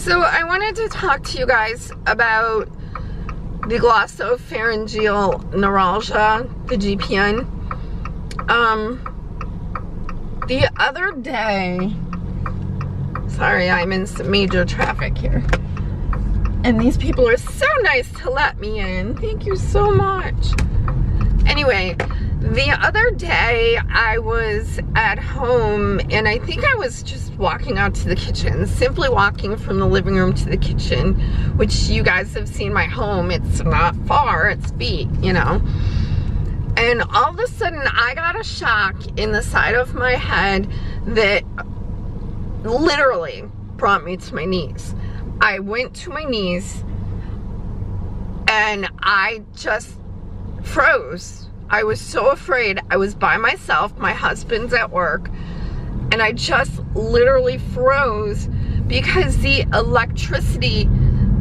So I wanted to talk to you guys about the glossopharyngeal neuralgia, the GPN. The other day, sorry, I'm in some major traffic here, and these people are so nice to let me in. Thank you so much. Anyway, the other day I was at home, and I think I was just walking out to the kitchen, simply walking from the living room to the kitchen, which you guys have seen my home. It's not far, it's feet, you know. And all of a sudden I got a shock in the side of my head that literally brought me to my knees. I went to my knees and I just froze. I was so afraid. I was by myself, my husband's at work, and I just literally froze because the electricity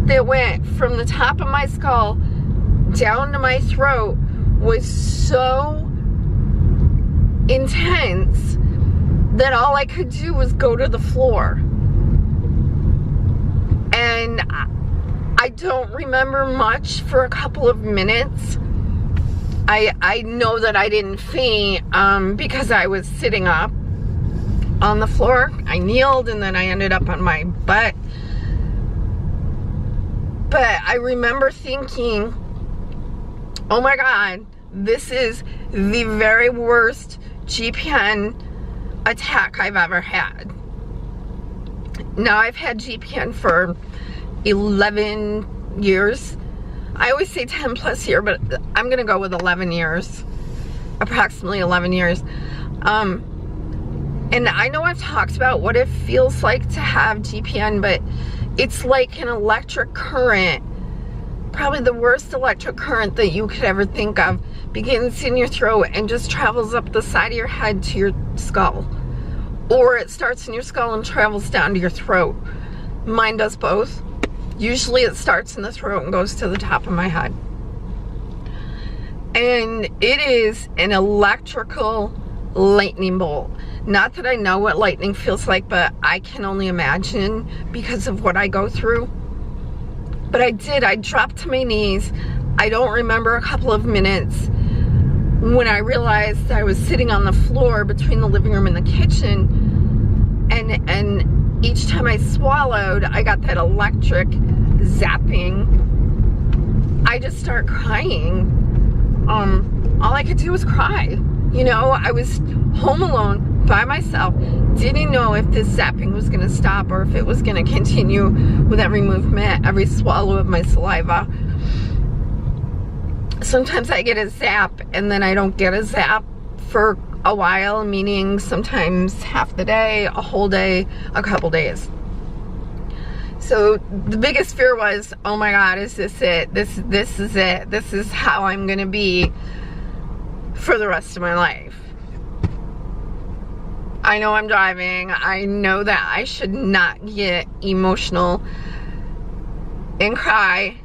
that went from the top of my skull down to my throat was so intense that all I could do was go to the floor. And I don't remember much for a couple of minutes. I know that I didn't faint because I was sitting up on the floor. I kneeled and then I ended up on my butt. But I remember thinking, oh my God, this is the very worst GPN attack I've ever had. Now, I've had GPN for 11 years. I always say 10 plus year, but I'm gonna go with 11 years, approximately 11 years. And I know I've talked about what it feels like to have GPN, but it's like an electric current, probably the worst electric current that you could ever think of, begins in your throat and just travels up the side of your head to your skull. Or it starts in your skull and travels down to your throat. Mine does both. Usually it starts in the throat and goes to the top of my head. And it is an electrical lightning bolt. Not that I know what lightning feels like, but I can only imagine because of what I go through. But I dropped to my knees. I don't remember a couple of minutes when I realized I was sitting on the floor between the living room and the kitchen, and each time I swallowed, I got that electric zapping. I just start crying. All I could do was cry. You know, I was home alone by myself, didn't know if this zapping was gonna stop or if it was gonna continue with every movement, every swallow of my saliva. Sometimes I get a zap and then I don't get a zap for a while, meaning sometimes half the day, a whole day, a couple days. So the biggest fear was, oh my God, is this it? This is it. This is how I'm gonna be for the rest of my life. I know I'm driving. I know that I should not get emotional and cry.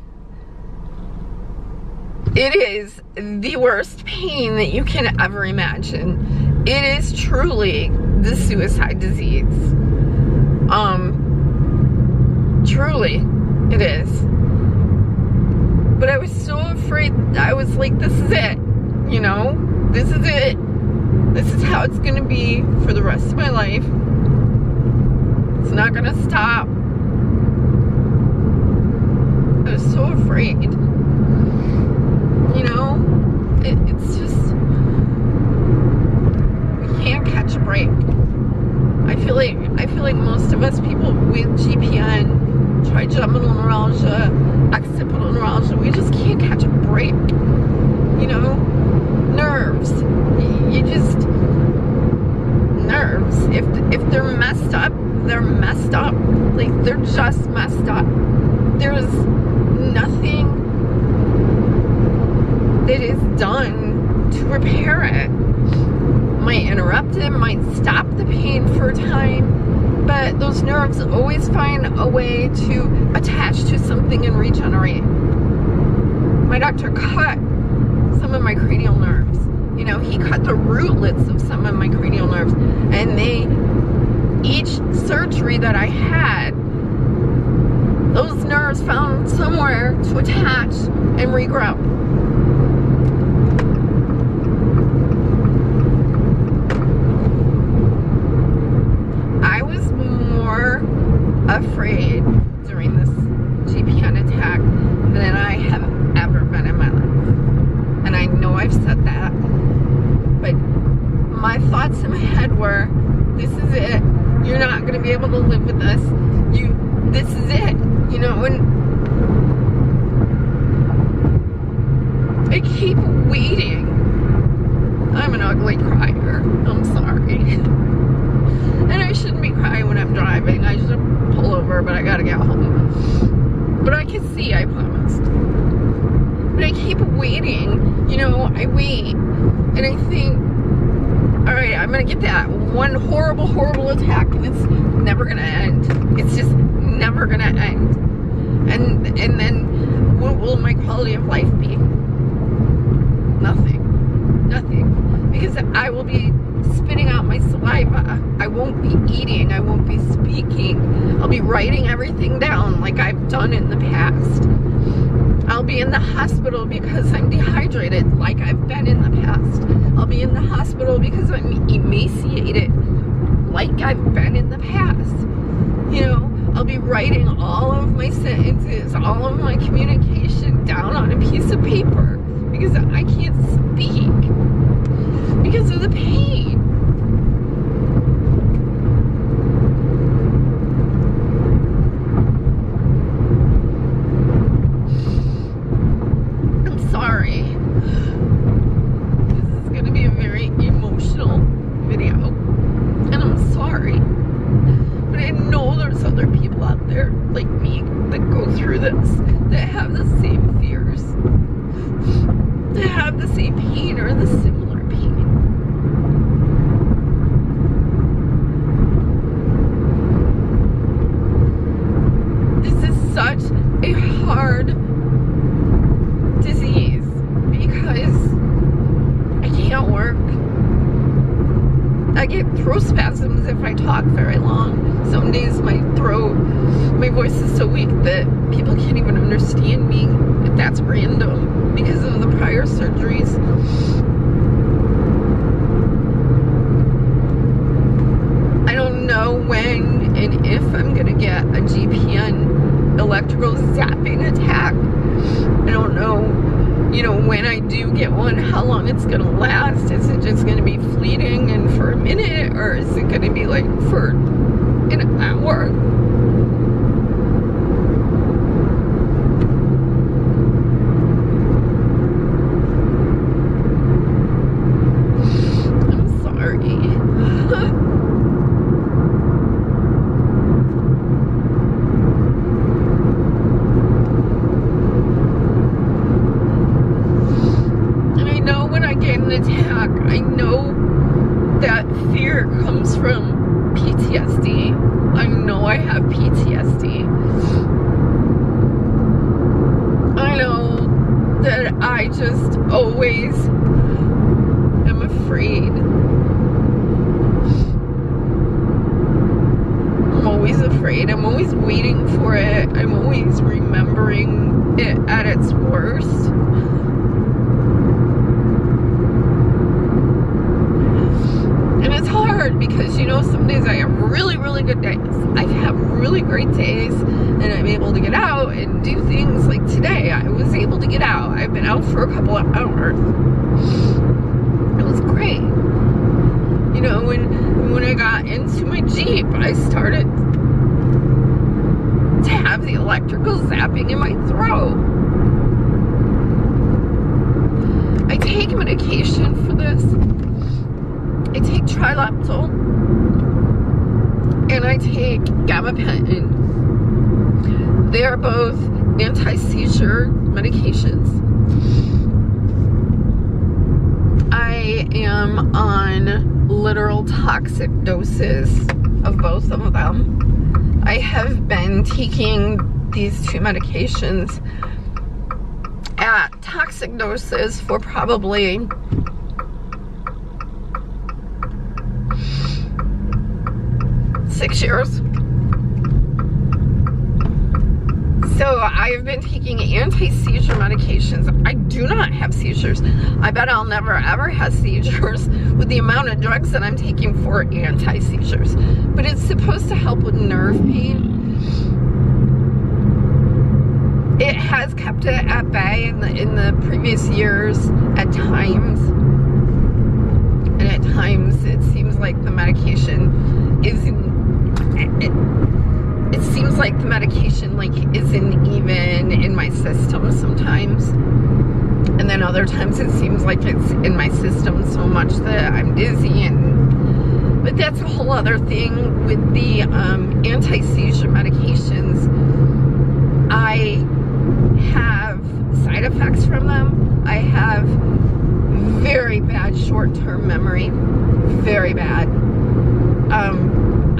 It is the worst pain that you can ever imagine. It is truly the suicide disease. Truly, it is. But I was so afraid. I was like, this is it. You know, this is it. This is how it's gonna be for the rest of my life. It's not gonna stop. I was so afraid. You know, it's just, we can't catch a break. I feel like most of us people with GPN, trigeminal neuralgia, occipital neuralgia, we just can't catch a break. You know, nerves. You just, nerves. If they're messed up, they're messed up. Like, they're just messed up. There's nothing that is done to repair it. Might interrupt it, might stop the pain for a time, but those nerves always find a way to attach to something and regenerate. My doctor cut some of my cranial nerves. You know, he cut the rootlets of some of my cranial nerves, and each surgery that I had there to attach and regrow. I was more afraid during this GPN attack than I have ever been in my life. And I know I've said that, but my thoughts in my head were, this is it. You're not going to be able to live with this. This is it. You know, and I keep waiting. I'm an ugly crier. I'm sorry. And I shouldn't be crying when I'm driving. I should pull over, but I gotta get home. But I can see, I promised. But I keep waiting. You know, I wait. And I think, alright, I'm gonna get that one horrible, horrible attack, and it's never gonna end. It's just never gonna end. And then what will my quality of life be? Nothing. Nothing. Because I will be spitting out my saliva. I won't be eating. I won't be speaking. I'll be writing everything down like I've done in the past. I'll be in the hospital because I'm dehydrated like I've been in the past. I'll be in the hospital because I'm emaciated like I've been in the past. You know, I'll be writing all of my sentences, all of my communication down on a piece of paper because I can't speak because of the pain. I'm sorry. This is going to be a very emotional video, and I'm sorry. But I know there's other people out there like me that go through this, that have the same fears, that have the same pain or the similar pain. This is such a hard disease because I can't work. I get throat spasms if I talk very long. Some days my voice is so weak that people can't even understand me. But that's random because of the prior surgeries. I don't know when and if I'm gonna get a GPN electrical zapping attack. I don't know, you know, when I do get one, how long it's gonna last. Is it just gonna be fleeting and for a minute, or is it gonna be like for an hour? I'm sorry. Attack. I know that fear comes from PTSD. I know I have PTSD. I know that I just always am afraid. I'm always afraid. I'm always waiting for it. I'm always remembering it at its worst. Because, you know, some days I have really, really good days. I have really great days, and I'm able to get out and do things like today. I was able to get out. I've been out for a couple of hours. It was great. You know, when I got into my Jeep, I started to have the electrical zapping in my throat. I take medication for this. I take Trigeminal and I take gabapentin. They are both anti-seizure medications. I am on literal toxic doses of both of them. I have been taking these two medications at toxic doses for probably 6 years. So So I've been taking anti-seizure medications. I do not have seizures. I bet I'll never ever have seizures with the amount of drugs that I'm taking for anti-seizures. But it's supposed to help with nerve pain. It has kept it at bay in the previous years at times. And at times it seems like the medication isn't, it seems like the medication like isn't even in my system sometimes. And then other times it seems like it's in my system so much that I'm dizzy, but that's a whole other thing with the anti-seizure medications. I have side effects from them. I have very bad short-term memory, very bad.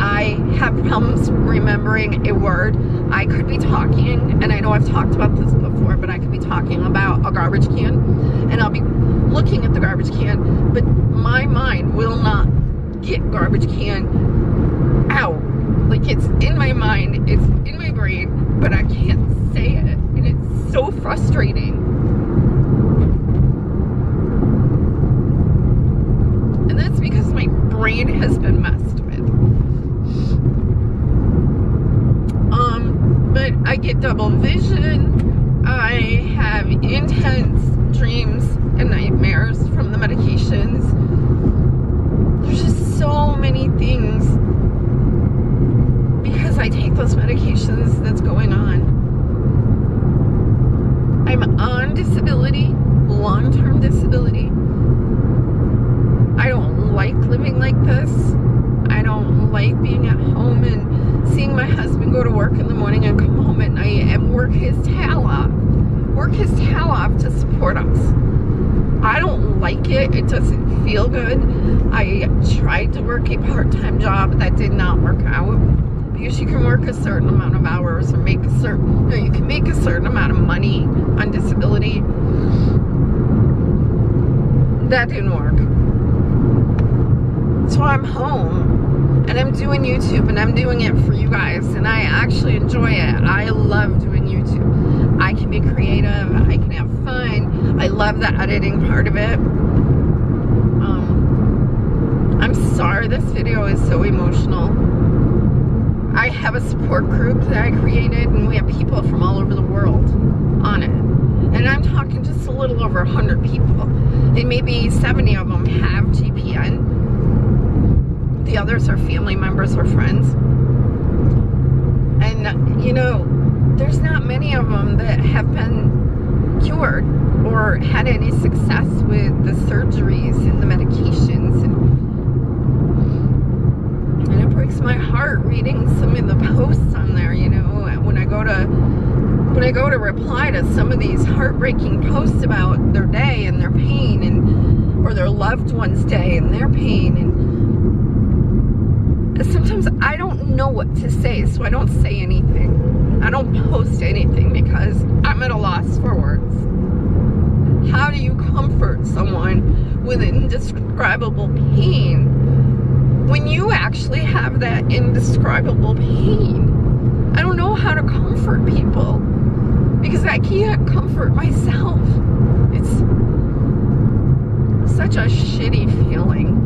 I have problems remembering a word. I could be talking, and I know I've talked about this before, but I could be talking about a garbage can, and I'll be looking at the garbage can, but my mind will not get garbage can out. Like, it's in my mind, it's in my brain, but I can't say it, and it's so frustrating. And that's because my brain has been messed with. But I get double vision. I have intense dreams and nightmares from the medications. There's just so many things because I take those medications that's going on. I'm on disability, long-term disability. I don't like living like this. I don't like being at home and seeing my husband go to work in the morning and come home at night and work his tail off to support us. I don't like it. It doesn't feel good. I tried to work a part-time job that did not work out because you can work a certain amount of hours or make a certain, you can make a certain amount of money on disability. That didn't work. So I'm home and I'm doing YouTube, and I'm doing it for you guys, and I actually enjoy it. I love doing YouTube. I can be creative, I can have fun. I love the editing part of it. I'm sorry this video is so emotional. I have a support group that I created, and we have people from all over the world on it. And I'm talking just a little over 100 people, and maybe 70 of them have GPN. The others are family members or friends. And, you know, there's not many of them that have been cured or had any success with the surgeries and the medications. And it breaks my heart reading some of the posts on there, you know, when I go to reply to some of these heartbreaking posts about their day and their pain, and or their loved one's day and their pain, and sometimes I don't know what to say, so I don't say anything. I don't post anything because I'm at a loss for words. How do you comfort someone with indescribable pain when you actually have that indescribable pain? I don't know how to comfort people because I can't comfort myself. It's such a shitty feeling.